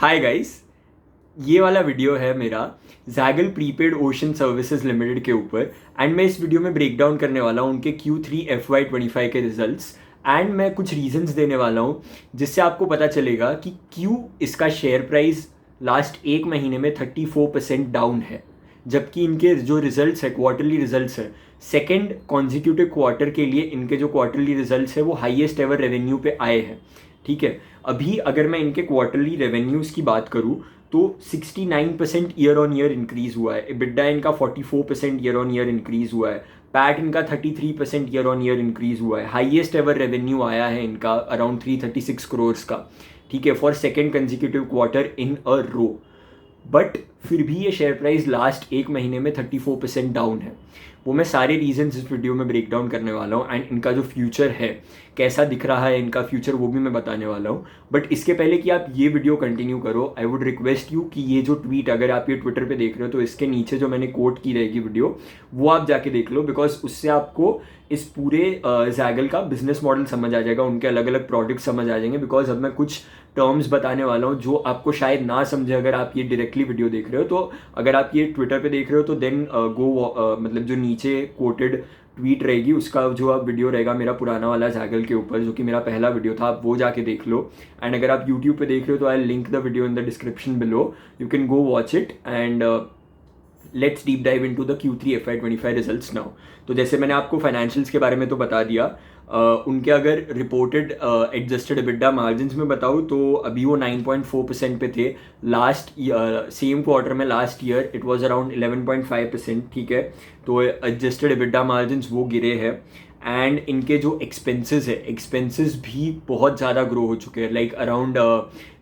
Hi guys, ये वाला video है मेरा Zaggle prepaid ocean services limited के ऊपर। एंड मैं इस वीडियो में ब्रेक डाउन करने वाला हूँ उनके Q3 FY25 के रिजल्ट्स। एंड मैं कुछ रीजंस देने वाला हूँ जिससे आपको पता चलेगा कि क्यों इसका शेयर प्राइस लास्ट एक महीने में 34% डाउन है, जबकि इनके जो रिजल्ट्स है, क्वार्टरली रिजल्ट्स है, सेकेंड कॉन्जिक्यूटिव क्वार्टर के लिए इनके जो क्वार्टरली रिजल्ट्स है वो हाईएस्ट एवर रेवेन्यू पे आए हैं। ठीक है, अभी अगर मैं इनके क्वार्टरली रेवेन्यूज़ की बात करूँ तो 69% ईयर ऑन ईयर इंक्रीज़ हुआ है। EBITDA इनका 44% ईयर ऑन ईयर इंक्रीज़ हुआ है। पैट इनका 33% ईयर ऑन ईयर इंक्रीज़ हुआ है। हाईएस्ट एवर रेवेन्यू आया है इनका अराउंड 336 करोर्स का। ठीक है, for second consecutive quarter in a row. But फिर भी ये शेयर प्राइस लास्ट एक महीने में 34% डाउन है। वो मैं सारे रीजंस इस वीडियो में ब्रेक डाउन करने वाला हूँ। एंड इनका जो फ्यूचर है, कैसा दिख रहा है इनका फ्यूचर, वो भी मैं बताने वाला हूँ। बट इसके पहले कि आप ये वीडियो कंटिन्यू करो, आई वुड रिक्वेस्ट यू कि ये जो ट्वीट, अगर आप ये ट्विटर पे देख रहे हो तो इसके नीचे जो मैंने कोट की रहेगी वीडियो, वो आप जाके देख लो। बिकॉज उससे आपको इस पूरे जैगल का बिजनेस मॉडल समझ आ जाएगा, उनके अलग अलग प्रोडक्ट समझ आ जाएंगे। बिकॉज अब मैं कुछ टर्म्स बताने वाला हूँ जो आपको शायद ना समझे अगर आप ये डायरेक्टली वीडियो देख रहे हो। तो अगर आप ये ट्विटर पे देख रहे हो तो देन मतलब जो नीचे कोटेड ट्वीट रहेगी उसका जो आप वीडियो रहेगा मेरा पुराना वाला जैगल के ऊपर, जो कि मेरा पहला वीडियो था, आप वो जाके देख लो। एंड अगर आप यूट्यूब पे देख रहे हो तो I link the video in the description below, you can go watch it. And let's deep dive into the Q3 FY25 results now. तो जैसे मैंने आपको फाइनेंशियल्स के बारे में तो बता दिया, उनके अगर रिपोर्टेड एडजस्टेड EBITDA मार्जिन्स में बताऊँ तो अभी वो 9.4% पे थे। लास्ट सेम क्वार्टर में last year it was around 11.5%। ठीक है, तो एडजस्टेड EBITDA मार्जिन्स वो गिरे हैं। एंड इनके जो एक्सपेंसेस है, एक्सपेंसेस भी बहुत ज़्यादा ग्रो हो चुके हैं। Like around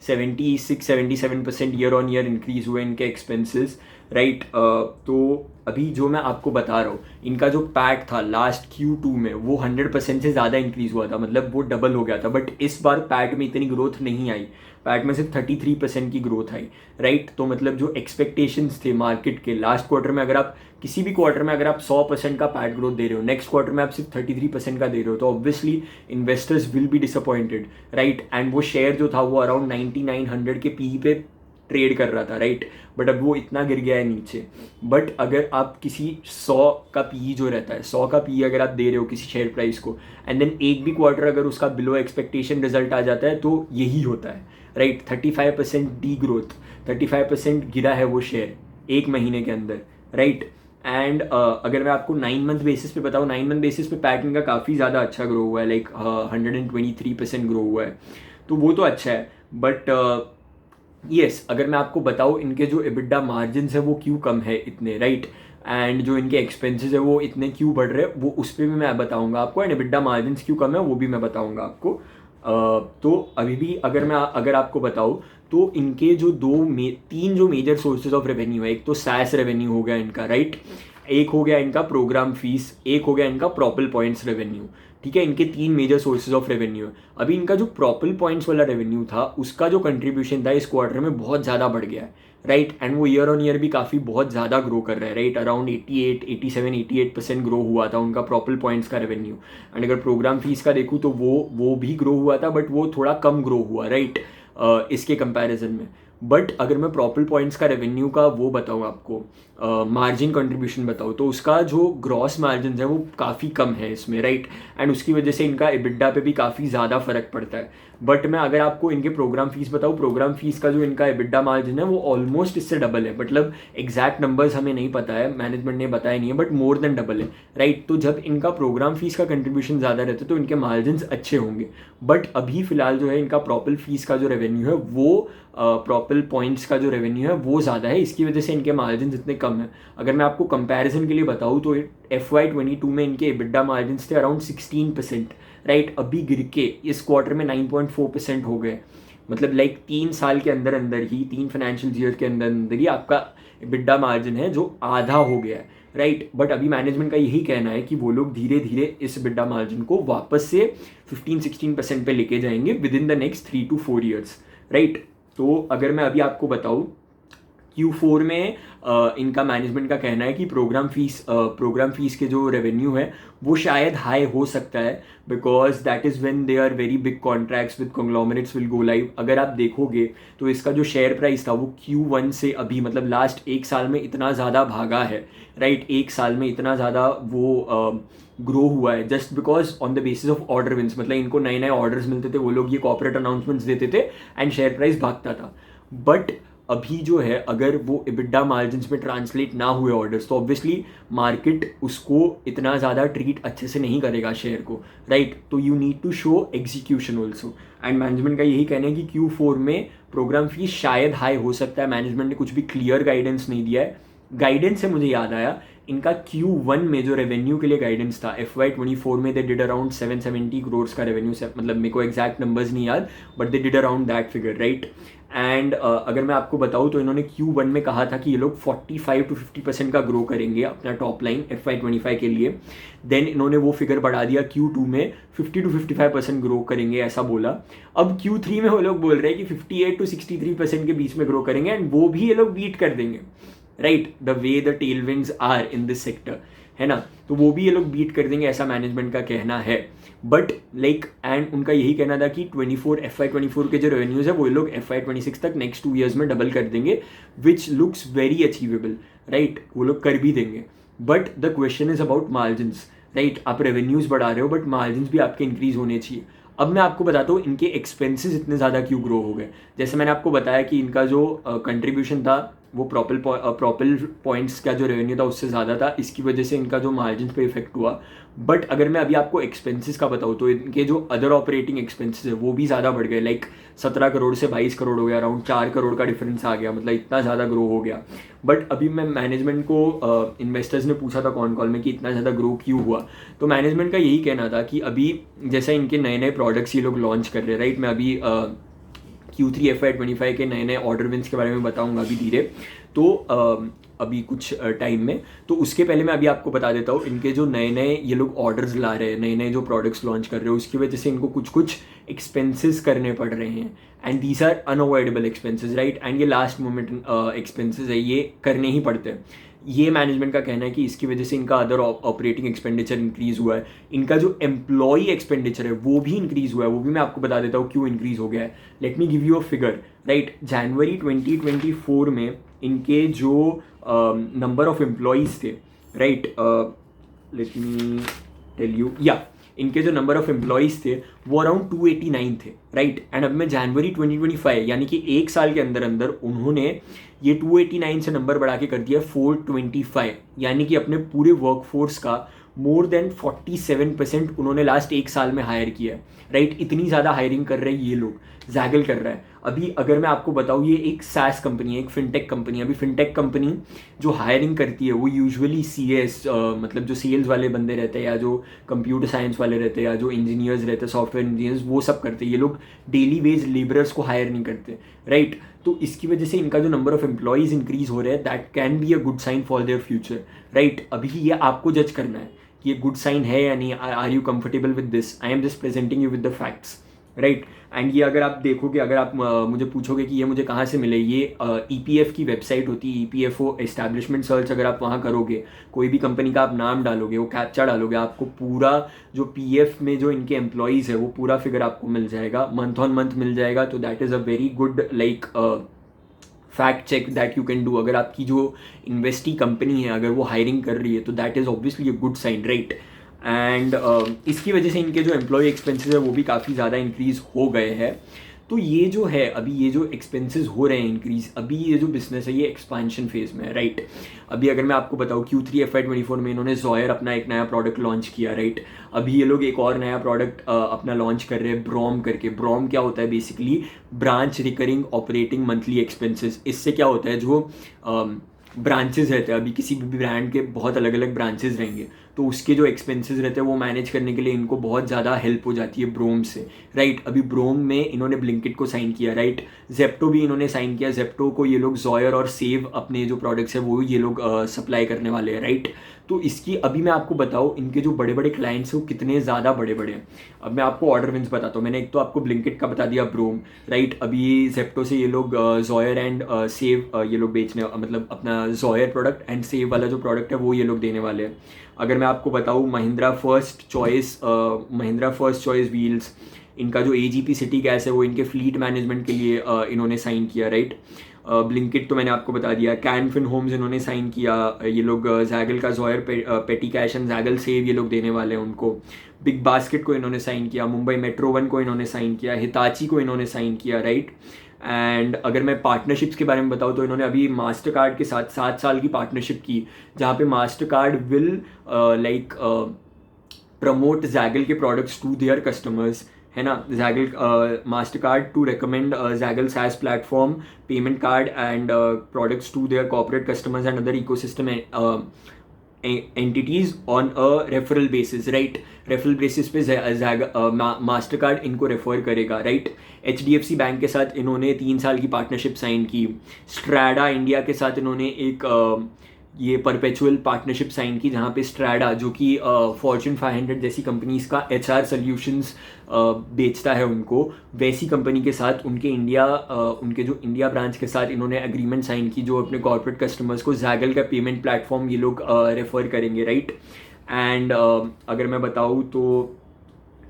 76-77% year on year increase हुए इनके एक्सपेंसेस, राइट। तो अभी जो मैं आपको बता रहा हूँ, इनका जो पैट था लास्ट Q2 में वो 100% से ज़्यादा इंक्रीज हुआ था, मतलब वो डबल हो गया था। बट इस बार पैट में इतनी ग्रोथ नहीं आई, पैट में सिर्फ 33% की ग्रोथ आई, राइट। तो मतलब जो एक्सपेक्टेशंस थे मार्केट के लास्ट क्वार्टर में, अगर आप किसी भी क्वार्टर में अगर आप 100% का पैट ग्रोथ दे रहे हो, नेक्स्ट क्वार्टर में आप सिर्फ 33% का दे रहे हो, तो obviously investors will be disappointed, right. And वो शेयर जो था वो अराउंड 9900 के पी पे ट्रेड कर रहा था, राइट। बट अब वो इतना गिर गया है नीचे। बट अगर आप किसी 100 का पी जो रहता है, 100 का पी अगर आप दे रहे हो किसी शेयर प्राइस को, एंड देन एक भी क्वार्टर अगर उसका बिलो एक्सपेक्टेशन रिजल्ट आ जाता है, तो यही होता है, राइट। 35% डी ग्रोथ, 35% गिरा है वो शेयर एक महीने के अंदर, राइट। एंड अगर मैं आपको 9 मंथ बेसिस पे बताऊँ, 9 मंथ बेसिस पे पैटर्न का काफ़ी ज़्यादा अच्छा ग्रो हुआ है, लाइक 123% ग्रो हुआ है, तो वो तो अच्छा है। बट यस, अगर मैं आपको बताऊँ इनके जो EBITDA मार्जिन्स है वो क्यों कम है इतने, राइट। एंड जो इनके एक्सपेंसेस है वो इतने क्यों बढ़ रहे हैं, वो उस पर भी मैं बताऊंगा आपको। एंड EBITDA मार्जिन्स क्यों कम है वो भी मैं बताऊंगा आपको। तो अभी भी अगर आपको बताऊँ तो इनके जो तीन जो मेजर सोर्सेज ऑफ रेवेन्यू है, एक तो SaaS रेवेन्यू हो गया इनका, राइट। एक हो गया इनका प्रोग्राम फीस, एक हो गया इनका प्रॉपल पॉइंट्स रेवेन्यू। ठीक है, इनके तीन मेजर सोर्सेज ऑफ रेवेन्यू है। अभी इनका जो प्रॉपल पॉइंट्स वाला रेवेन्यू था उसका जो कंट्रीब्यूशन था इस क्वार्टर में बहुत ज़्यादा बढ़ गया है, राइट। एंड वो ईयर ऑन ईयर भी काफ़ी बहुत ज़्यादा ग्रो कर रहा है, राइट। अराउंड 88% ग्रो हुआ था उनका प्रॉपल पॉइंट्स का रेवेन्यू। एंड अगर प्रोग्राम फीस का देखूँ तो वो भी ग्रो हुआ था, बट वो थोड़ा कम ग्रो हुआ, राइट, इसके कंपैरिजन में। बट अगर मैं प्रॉपल पॉइंट्स का रेवेन्यू का वो बताऊँ आपको, मार्जिन कंट्रीब्यूशन बताऊँ, तो उसका जो ग्रॉस मार्जिन है वो काफ़ी कम है इसमें, राइट। एंड उसकी वजह से इनका EBITDA पे भी काफ़ी ज़्यादा फर्क पड़ता है। बट मैं अगर आपको इनके प्रोग्राम फीस बताऊँ, प्रोग्राम फीस का जो इनका EBITDA मार्जिन है वो ऑलमोस्ट इससे डबल है। मतलब एग्जैक्ट नंबर्स हमें नहीं पता है, मैनेजमेंट ने बताया नहीं है, बट मोर देन डबल है, राइट। तो जब इनका प्रोग्राम फीस का कंट्रीब्यूशन ज़्यादा रहता है तो इनके मार्जिन अच्छे होंगे। बट अभी फिलहाल जो है इनका प्रॉपल फीस का जो रेवेन्यू है वो, प्रॉपल पॉइंट्स का जो रेवेन्यू है वो ज़्यादा है, इसकी वजह से इनके मार्जिन इतने कम है। अगर मैं आपको कंपैरिजन के लिए बताऊँ तो FY22 में इनके EBITDA मार्जिन थे अराउंड 16%, राइट। अभी गिर के इस क्वार्टर में 9.4% हो गए। मतलब लाइक 3 साल के अंदर अंदर ही, 3 फाइनेंशियल ईयर के अंदर अंदर ही आपका EBITDA मार्जिन है जो आधा हो गया है, राइट। बट अभी मैनेजमेंट का यही कहना है कि वो लोग धीरे धीरे इस EBITDA मार्जिन को वापस से 15-16% पे लेके जाएंगे with in the next 3 to 4 years, right. तो अगर मैं अभी आपको बताऊँ Q4 में इनका मैनेजमेंट का कहना है कि प्रोग्राम फीस के जो रेवेन्यू है वो शायद हाई हो सकता है, because that is when they are very big contracts with conglomerates will go live. अगर आप देखोगे तो इसका जो शेयर प्राइस था वो Q1 से अभी मतलब लास्ट एक साल में इतना ज़्यादा भागा है, राइट। एक साल में इतना ज़्यादा वो ग्रो हुआ है just because on the basis of order wins. मतलब इनको नए नए ऑर्डर्स मिलते थे, वो लोग ये कॉर्पोरेट अनाउंसमेंट्स देते थे एंड शेयर प्राइस भागता था। बट अभी जो है अगर वो EBITDA मार्जिन्स में ट्रांसलेट ना हुए ऑर्डर्स, तो ऑब्वियसली मार्केट उसको इतना ज़्यादा ट्रीट अच्छे से नहीं करेगा शेयर को, राइट। तो you need to show execution also, and management का यही कहना है कि Q4 में प्रोग्राम फीस शायद हाई हो सकता है। मैनेजमेंट ने कुछ भी क्लियर गाइडेंस नहीं दिया है। गाइडेंस से मुझे याद आया, इनका Q1 में जो रेवेन्यू के लिए गाइडेंस था FY24 में दे डिड अराउंड 770 करोड़ का रेवेन्यू, मतलब मेरे को एग्जैक्ट नंबर्स नहीं याद, but they did around that figure, right. And अगर मैं आपको बताऊँ तो इन्होंने Q1 में कहा था कि ये लोग 45 to 50% का ग्रो करेंगे अपना टॉप लाइन FY25 के लिए। देन इन्होंने वो फिगर बढ़ा दिया, Q2 में 50 to 55% ग्रो करेंगे ऐसा बोला। अब Q3 में वो लोग बोल रहे हैं कि 58 to 63% के बीच में ग्रो करेंगे, एंड वो भी ये लोग बीट कर देंगे, right. The way the tail winds are in this sector, है ना, तो वो भी ये लोग बीट कर देंगे ऐसा मैनेजमेंट का कहना है। बट लाइक एंड उनका यही कहना था कि FY24 के जो रेवेन्यूज है वो ये लोग FY26 तक नेक्स्ट 2 years में डबल कर देंगे, which looks very achievable, right. वो लोग कर भी देंगे। But the question is about margins, right. आप रेवेन्यूज बढ़ा रहे हो बट मार्जिन्स भी आपके इंक्रीज होने चाहिए। अब मैं आपको बताता हूँ इनके एक्सपेंसेस इतने ज़्यादा क्यों ग्रो हो गए। जैसे मैंने आपको बताया कि इनका जो कंट्रीब्यूशन था वो प्रॉपल पॉइंट्स का जो रेवेन्यू था उससे ज़्यादा था, इसकी वजह से इनका जो मार्जिन पे इफेक्ट हुआ। बट अगर मैं अभी आपको एक्सपेंसेस का बताऊँ तो इनके जो अदर ऑपरेटिंग एक्सपेंसेस है वो भी ज़्यादा बढ़ गए, लाइक 17 करोड़ से 22 करोड़ हो गया, अराउंड 4 करोड़ का डिफरेंस आ गया, मतलब इतना ज़्यादा ग्रो हो गया। बट अभी मैं मैनेजमेंट को इन्वेस्टर्स ने पूछा था कॉल में कि इतना ज़्यादा ग्रो क्यों हुआ, तो मैनेजमेंट का यही कहना था कि अभी जैसा इनके नए नए प्रोडक्ट्स ये लोग लॉन्च कर रहे हैं, राइट। मैं अभी Q3 FY25 के नए नए ऑर्डर विंस के बारे में बताऊंगा अभी धीरे, तो अभी कुछ टाइम में। तो उसके पहले मैं अभी आपको बता देता हूँ इनके जो नए नए ये लोग ऑर्डर्स ला रहे हैं, नए नए जो प्रोडक्ट्स लॉन्च कर रहे हैं, उसकी वजह से इनको कुछ कुछ एक्सपेंसेस करने पड़ रहे हैं, and these are unavoidable expenses, right. And ये लास्ट मोमेंट एक्सपेंसेस है, ये करने ही पड़ते हैं। ये मैनेजमेंट का कहना है कि इसकी वजह से इनका अदर ऑपरेटिंग एक्सपेंडिचर इंक्रीज हुआ है। इनका जो एम्प्लॉई एक्सपेंडिचर है वो भी इंक्रीज हुआ है, वो भी मैं आपको बता देता हूँ क्यों इंक्रीज हो गया है। Let me give you a figure, right. जनवरी 2024 में इनके जो नंबर ऑफ एम्प्लॉयज़ थे, right, let me tell you, या इनके जो नंबर ऑफ एम्प्लॉयज़ थे वो अराउंड 289 थे, राइट। एंड अब मैं जनवरी 2025 यानी कि एक साल के अंदर अंदर उन्होंने ये 289 से नंबर बढ़ा के कर दिया 425, यानी कि अपने पूरे वर्कफोर्स का मोर देन 47% उन्होंने लास्ट एक साल में हायर किया है, राइट। इतनी ज़्यादा हायरिंग कर रहे हैं ये लोग, जैगल कर रहा है। अभी अगर मैं आपको बताऊँ, ये एक SaaS कंपनी है, एक फिनटेक कंपनी है। अभी फिनटेक कंपनी जो हायरिंग करती है वो यूजुअली CS मतलब जो सेल्स वाले बंदे रहते हैं, या जो कंप्यूटर साइंस वाले रहते हैं, या जो इंजीनियर्स रहते हैं, सॉफ्टवेयर इंजीनियर्स, वो सब करते हैं। ये लोग डेली वेज लेबरर्स को हायर नहीं करते, राइट। तो इसकी वजह से इनका जो नंबर ऑफ एम्प्लॉयज़ इंक्रीज हो रहे हैं, that can be a good sign for their future, right. अभी ये आपको जज करना है कि ये गुड साइन है या नहीं। Are you comfortable with this? I am just presenting you with the facts, right. And ये अगर आप देखोगे, अगर आप मुझे पूछोगे कि ये मुझे कहाँ से मिले, ये EPF की वेबसाइट होती है, EPFO एस्टैब्लिशमेंट सर्च। अगर आप वहाँ करोगे, कोई भी कंपनी का आप नाम डालोगे, वो कैप्चा डालोगे, आपको पूरा जो PF में जो इनके एम्प्लॉयज़ है वो पूरा फिगर आपको मिल जाएगा, मंथ ऑन मंथ मिल जाएगा। तो that is a very good like fact check that you can do. अगर आपकी जो इन्वेस्टी कंपनी है अगर वो हायरिंग कर रही है तो that is obviously a good sign, right. And इसकी वजह से इनके जो एम्प्लॉय एक्सपेंसेस है वो भी काफ़ी ज़्यादा इंक्रीज़ हो गए हैं। तो ये जो है अभी ये जो एक्सपेंसेस हो रहे हैं इंक्रीज़, अभी ये जो बिजनेस है ये एक्सपांशन फेज़ में है, राइट। अभी अगर मैं आपको बताऊँ Q3 FY24 में इन्होंने Zoyer अपना एक नया प्रोडक्ट लॉन्च किया, राइट। अभी ये लोग एक और नया प्रोडक्ट अपना लॉन्च कर रहे हैं ब्रॉम करके। ब्रॉम क्या होता है? Basically branch recurring operating monthly expenses. इससे क्या होता है, जो ब्रांचेस रहते हैं, अभी किसी भी ब्रांड के बहुत अलग अलग ब्रांचेस रहेंगे, तो उसके जो एक्सपेंसेस रहते हैं वो मैनेज करने के लिए इनको बहुत ज़्यादा हेल्प हो जाती है ब्रोम से, राइट। अभी ब्रोम में इन्होंने ब्लिंकिट को साइन किया, राइट। जेप्टो भी इन्होंने साइन किया, जेप्टो को ये लोग जॉयर और सेव अपने जो प्रोडक्ट्स है वो ये लोग सप्लाई करने वाले हैं, राइट। तो इसकी अभी मैं आपको बताऊँ इनके जो बड़े बड़े क्लाइंट्स हैं वो कितने ज़्यादा बड़े बड़े हैं। अब मैं आपको ऑर्डर विंस बताता हूँ। मैंने एक तो आपको ब्लिंकिट का बता दिया, ब्रोम, राइट। अभी जेप्टो से ये लोग जॉयर एंड सेव ये लोग बेचने, मतलब अपना जॉयर प्रोडक्ट एंड सेव वाला जो प्रोडक्ट है वो ये लोग देने वाले हैं। अगर मैं आपको बताऊँ महिंद्रा फर्स्ट चॉइस व्हील्स, इनका जो AGP सिटी गैस है वो इनके फ्लीट मैनेजमेंट के लिए इन्होंने साइन किया, राइट। ब्लिंकिट तो मैंने आपको बता दिया, कैन फिन होम्स इन्होंने साइन किया, ये लोग जैगल का जॉयर पेटी कैश एंड जैगल सेव ये लोग देने वाले हैं उनको। बिग बास्केट को इन्होंने साइन किया, मुंबई मेट्रो वन को इन्होंने साइन किया, हिताची को इन्होंने साइन किया, राइट। एंड अगर मैं पार्टनरशिप्स के बारे में बताऊँ तो इन्होंने अभी मास्टर कार्ड के साथ 7 साल की पार्टनरशिप की, जहाँ पे Mastercard will promote Zaggle के प्रोडक्ट्स टू देयर कस्टमर्स, है ना। Zaggle Mastercard to recommend Zaggle SaaS platform payment card and products to their corporate customers and other ecosystem entities on a referral basis, right. Referral basis पे Mastercard इनको refer करेगा, right. HDFC bank के साथ इन्होंने 3 साल की partnership sign की। स्ट्रैडा India के साथ इन्होंने एक ये परपेचुअल पार्टनरशिप साइन की, जहाँ पे स्ट्रैडा जो कि फॉर्च्यून 500 जैसी कंपनीज का HR सॉल्यूशंस बेचता है उनको, वैसी कंपनी के साथ उनके जो इंडिया ब्रांच के साथ इन्होंने एग्रीमेंट साइन की, जो अपने कॉर्पोरेट कस्टमर्स को जैगल का पेमेंट प्लेटफॉर्म ये लोग रेफर करेंगे, राइट। एंड अगर मैं बताऊँ तो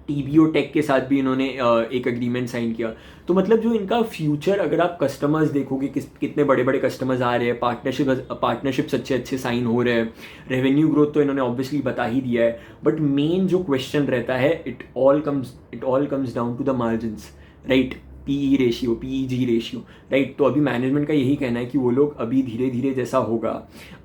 TBO टेक के साथ भी इन्होंने एक एग्रीमेंट साइन किया। तो मतलब जो इनका फ्यूचर, अगर आप कस्टमर्स देखोगे कितने बड़े बड़े कस्टमर्स आ रहे हैं, पार्टनरशिप्स अच्छे अच्छे साइन हो रहे हैं, रेवेन्यू ग्रोथ तो इन्होंने ऑब्वियसली बता ही दिया है। बट मेन जो क्वेश्चन रहता है, it all comes down to the margins, right. PE ratio, PEG ratio, right. तो अभी मैनेजमेंट का यही कहना है कि वो लोग अभी धीरे धीरे जैसा होगा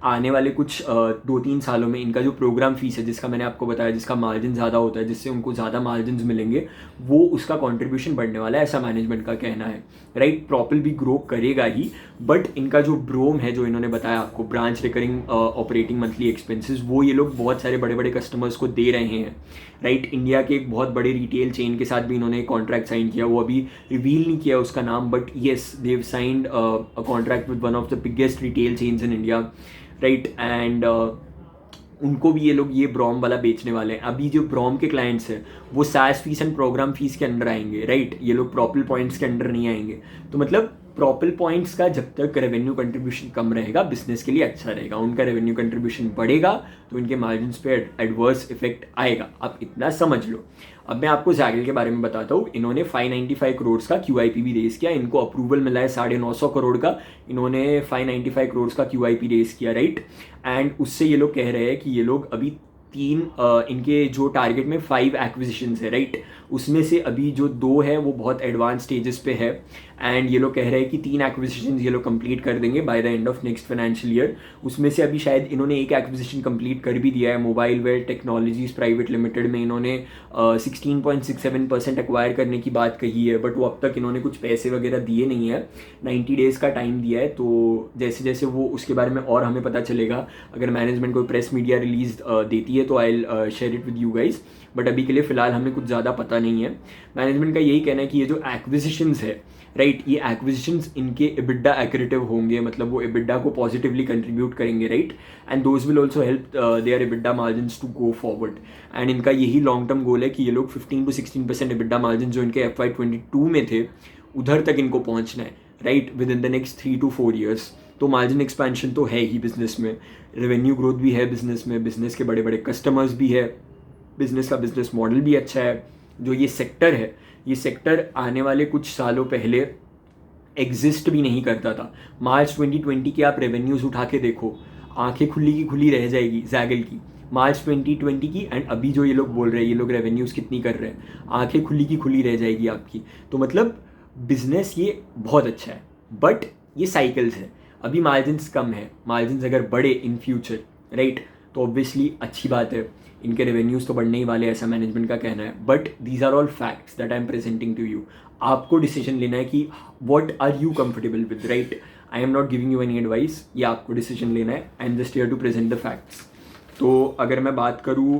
आने वाले कुछ 2-3 सालों में, इनका जो प्रोग्राम फीस है जिसका मैंने आपको बताया, जिसका मार्जिन ज़्यादा होता है, जिससे उनको ज़्यादा मार्जिन मिलेंगे, वो उसका कॉन्ट्रीब्यूशन बढ़ने वाला है, ऐसा मैनेजमेंट का कहना है, राइट। प्रॉपल भी ग्रो करेगा ही, बट इनका जो ब्रोम है, जो इन्होंने बताया आपको, branch recurring operating monthly expenses, वो ये लोग बहुत सारे बड़े बड़े कस्टमर्स को दे रहे हैं, राइट। इंडिया के एक बहुत बड़े रिटेल चेन के साथ भी इन्होंने कॉन्ट्रैक्ट साइन किया, वो अभी रिवील नहीं किया उसका नाम, but yes they signed a contract with one of the biggest retail chains in India, right. And उनको भी ये लोग ये ब्रॉम वाला बेचने वाले हैं। अभी जो ब्रॉम के क्लाइंट्स हैं वो SaaS fees and program fees के अंडर आएंगे, राइट। ये लोग प्रॉपल पॉइंट्स के अंडर नहीं आएंगे। तो मतलब प्रॉपल पॉइंट्स का जब तक रेवेन्यू कंट्रीब्यूशन कम रहेगा, बिजनेस के लिए अच्छा रहेगा। उनका रेवेन्यू कंट्रीब्यूशन बढ़ेगा तो इनके मार्जिन्स पे एडवर्स इफेक्ट आएगा, आप इतना समझ लो। अब मैं आपको जैगल के बारे में बताता हूँ। इन्होंने 595 करोड़ का QIP भी रेस किया, इनको अप्रूवल मिला है 950 करोड़ का, इन्होंने 595 करोड़ का QIP रेस किया, राइट। एंड उससे ये लोग कह रहे हैं कि ये लोग अभी इनके जो टारगेट में 5 एक्विजिशंस है, राइट, उसमें से अभी जो 2 है वो बहुत एडवांस स्टेजेस पे है। एंड ये लोग कह रहे हैं कि 3 एक्विजिशंस ये लोग कंप्लीट कर देंगे by the end of next financial year. उसमें से अभी शायद इन्होंने एक एक्विजिशन कंप्लीट कर भी दिया है, mobile ware technologies private limited में इन्होंने 16.67% एक्वायर करने की बात कही है, बट वो अब तक इन्होंने कुछ पैसे वगैरह दिए नहीं है, 90 डेज़ का टाइम दिया है। तो जैसे जैसे वो उसके बारे में और हमें पता चलेगा, अगर मैनेजमेंट कोई प्रेस मीडिया रिलीज देती है तो I share it with you guys, but अभी के लिए फ़िलहाल हमें कुछ ज़्यादा पता नहीं है। मैनेजमेंट का यही कहना है कि ये जो एक्विजिशंस है, राइट, ये एक्विजिशंस इनके EBITDA एक्रेटिव होंगे, मतलब वो EBITDA को पॉजिटिवली कंट्रीब्यूट करेंगे, right, and those will also help their EBITDA margins to go forward. And इनका यही लॉन्ग टर्म गोल है कि ये लोग 15 to 16% EBITDA मार्जिन जो इनके FY22 में थे उधर तक इनको पहुंचना है, right, with in the next 3 to 4 years। तो मार्जिन एक्सपेंशन तो है ही बिजनेस में, रेवेन्यू ग्रोथ भी है बिजनेस में, बिजनेस के बड़े बड़े कस्टमर्स भी है, बिजनेस का बिजनेस मॉडल भी अच्छा है। जो ये सेक्टर है, ये सेक्टर आने वाले कुछ सालों पहले एग्जिस्ट भी नहीं करता था। मार्च 2020 के आप रेवेन्यूज़ उठा के देखो, आंखें खुली की खुली रह जाएगी जैगल की, मार्च 2020 की। एंड अभी जो ये लोग बोल रहे हैं, ये लोग रेवेन्यूज़ कितनी कर रहे हैं, आंखें खुली की खुली रह जाएगी आपकी। तो मतलब बिजनेस ये बहुत अच्छा है, बट ये साइकिल्स है। अभी मार्जिन्स कम है, मार्जिन्स अगर बढ़े इन फ्यूचर, राइट, तो ऑब्वियसली अच्छी बात है, इनके रेवेन्यूज़ तो बढ़ने ही वाले, ऐसा मैनेजमेंट का कहना है। But these are all facts that I am presenting to you. आपको डिसीजन लेना है कि what are you comfortable with, right. I am not giving you any advice, ये आपको डिसीजन लेना है। I am just here to present the facts. तो अगर मैं बात करूँ,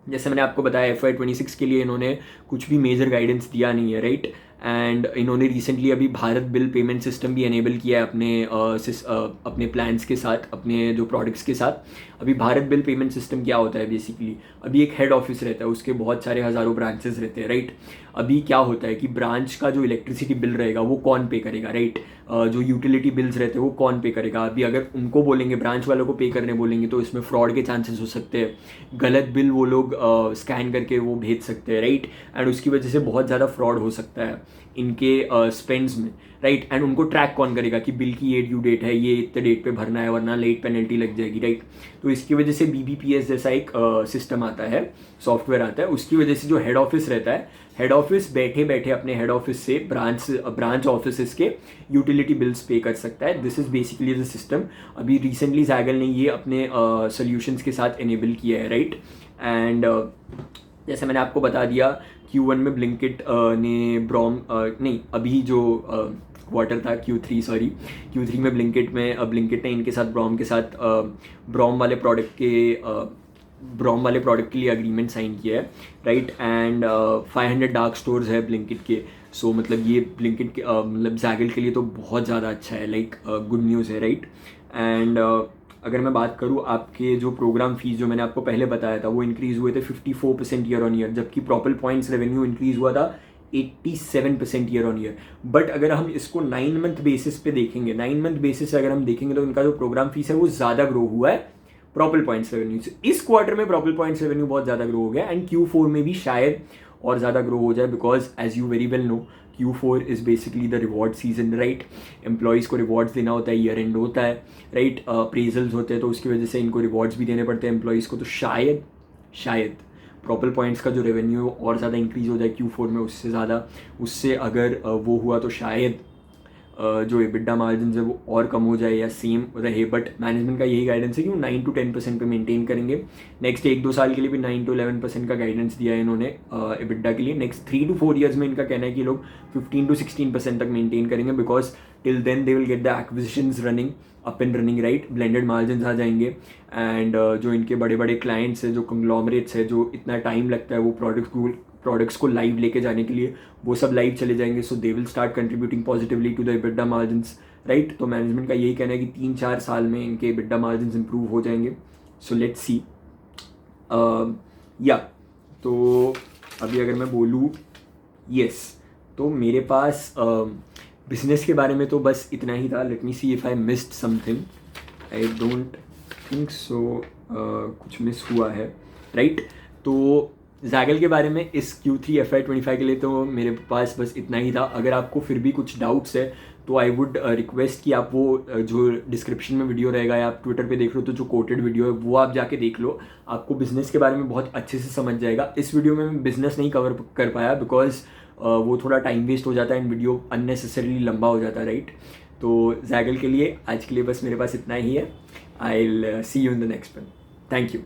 जैसे मैंने आपको बताया FY26 के लिए इन्होंने कुछ भी मेजर गाइडेंस दिया नहीं है, राइट। एंड इन्होंने रिसेंटली अभी भारत बिल पेमेंट सिस्टम भी एनेबल किया है अपने प्लान्स के साथ, अपने जो प्रोडक्ट्स के साथ। अभी भारत बिल पेमेंट सिस्टम क्या होता है बेसिकली, अभी एक हेड ऑफिस रहता है, उसके बहुत सारे हज़ारों ब्रांचेस रहते हैं, राइट। अभी क्या होता है कि ब्रांच का जो इलेक्ट्रिसिटी बिल रहेगा वो कौन पे करेगा, राइट। जो यूटिलिटी बिल्स रहते हैं वो कौन पे करेगा। अभी अगर उनको बोलेंगे, ब्रांच वालों को पे करने बोलेंगे, तो इसमें फ्रॉड के चांसेस हो सकते हैं, गलत बिल वो लोग स्कैन करके वो भेज सकते हैं, राइट। एंड उसकी वजह से बहुत ज़्यादा फ्रॉड हो सकता है इनके स्पेंड्स में, राइट। एंड उनको ट्रैक कौन करेगा कि बिल की ये ड्यू डेट है, ये इतने डेट पे भरना है, वरना लेट पेनल्टी लग जाएगी, राइट। तो इसकी वजह से BBPS जैसा एक सिस्टम आता है, सॉफ्टवेयर आता है। उसकी वजह से जो हेड ऑफिस रहता है, हेड ऑफिस बैठे बैठे अपने हेड ऑफिस से ब्रांच ऑफिस के यूटिलिटी बिल्स पे कर सकता है। This is basically the system. अभी रिसेंटली जैगल ने ये अपने सोल्यूशंस के साथ इनेबल किया है, राइट। एंड जैसे मैंने आपको बता दिया, Q1 में ब्लिंकिट ने अभी जो क्वार्टर था Q3 में ब्लिंकिट ने इनके साथ ब्रॉम वाले प्रोडक्ट के लिए अग्रीमेंट साइन किया है, राइट। एंड 500 डार्क स्टोर्स है ब्लिंकिट के। सो मतलब ये ब्लिंकिट के मतलब जैगल के लिए तो बहुत ज़्यादा अच्छा है, लाइक गुड न्यूज़ है, राइट। एंड अगर मैं बात करूँ, आपके जो प्रोग्राम फीस जो मैंने आपको पहले बताया था वो इंक्रीज़ हुए थे 54% ईयर ऑन ईयर, जबकि प्रॉपल पॉइंट्स रेवेन्यू इंक्रीज़ हुआ था 87% ईयर ऑन ईयर। बट अगर हम इसको 9 मंथ बेसिस पे देखेंगे, 9 मंथ बेसिस से अगर हम देखेंगे, तो इनका जो प्रोग्राम फीस है वो ज़्यादा ग्रो हुआ है प्रॉपल पॉइंट्स रेवेन्यू से। इस क्वार्टर में प्रॉपल पॉइंट्स रेवेन्यू बहुत ज़्यादा ग्रो हो गया, एंड Q4 में भी शायद और ज़्यादा ग्रो हो जाए, because as you very well know Q4 is basically the reward season, right. Employees को रिवॉर्ड्स देना होता है, ईयर एंड होता है, राइट। अप्रेजल्स होते हैं, तो उसकी वजह से इनको रिवॉर्ड्स भी देने पड़ते हैं एम्प्लॉयज़ को। तो शायद प्रॉपल पॉइंट्स का जो रेवेन्यू और ज़्यादा इंक्रीज़ हो जाए Q4 में उससे अगर वो हुआ तो शायद जो EBITDA मार्जिन है वो और कम हो जाए या सेम रहे। बट मैनेजमेंट का यही गाइडेंस है कि वो 9 to 10% पे मेंटेन करेंगे। नेक्स्ट 1-2 साल के लिए भी 9 to 11% का गाइडेंस दिया है इन्होंने EBITDA के लिए। नेक्स्ट 3 to 4 ईयर्स में इनका कहना है कि लोग 15 to 16% तक मेंटेन करेंगे, because till then they will get the acquisitions running up and running, right. Blended margin आ जाएंगे, एंड जो इनके बड़े बड़े क्लाइंट्स है, जो कंग्लोमरेट्स है, जो इतना टाइम लगता है वो प्रोडक्ट्स को लाइव लेके जाने के लिए, वो सब लाइव चले जाएंगे। So they will start contributing positively to the EBITDA margins, right. तो मैनेजमेंट का यही कहना है कि 3-4 साल में इनके EBITDA मार्जिन्स इंप्रूव हो जाएंगे। So let's see. तो अभी अगर मैं बोलूँ, तो मेरे पास बिजनेस के बारे में तो बस इतना ही था। Let me C if I missed something. I don't think so कुछ मिस हुआ है, राइट। तो जैगल के बारे में इस Q3 FY25 के लिए तो मेरे पास बस इतना ही था। अगर आपको फिर भी कुछ डाउट्स है तो आई वुड रिक्वेस्ट कि आप वो जो डिस्क्रिप्शन में वीडियो रहेगा या आप ट्विटर पे देख लो तो जो कोटेड वीडियो है वो आप जाके देख लो। आपको बिजनेस के बारे में बहुत अच्छे से समझ जाएगा। इस वीडियो में मैं बिजनेस नहीं कवर कर पाया बिकॉज वो थोड़ा टाइम वेस्ट हो जाता है एंड वीडियो अननेसेसरीली लंबा हो जाता है, राइट। तो जैगल के लिए आज के लिए बस मेरे पास इतना ही है। I will see you in the next one. Thank you.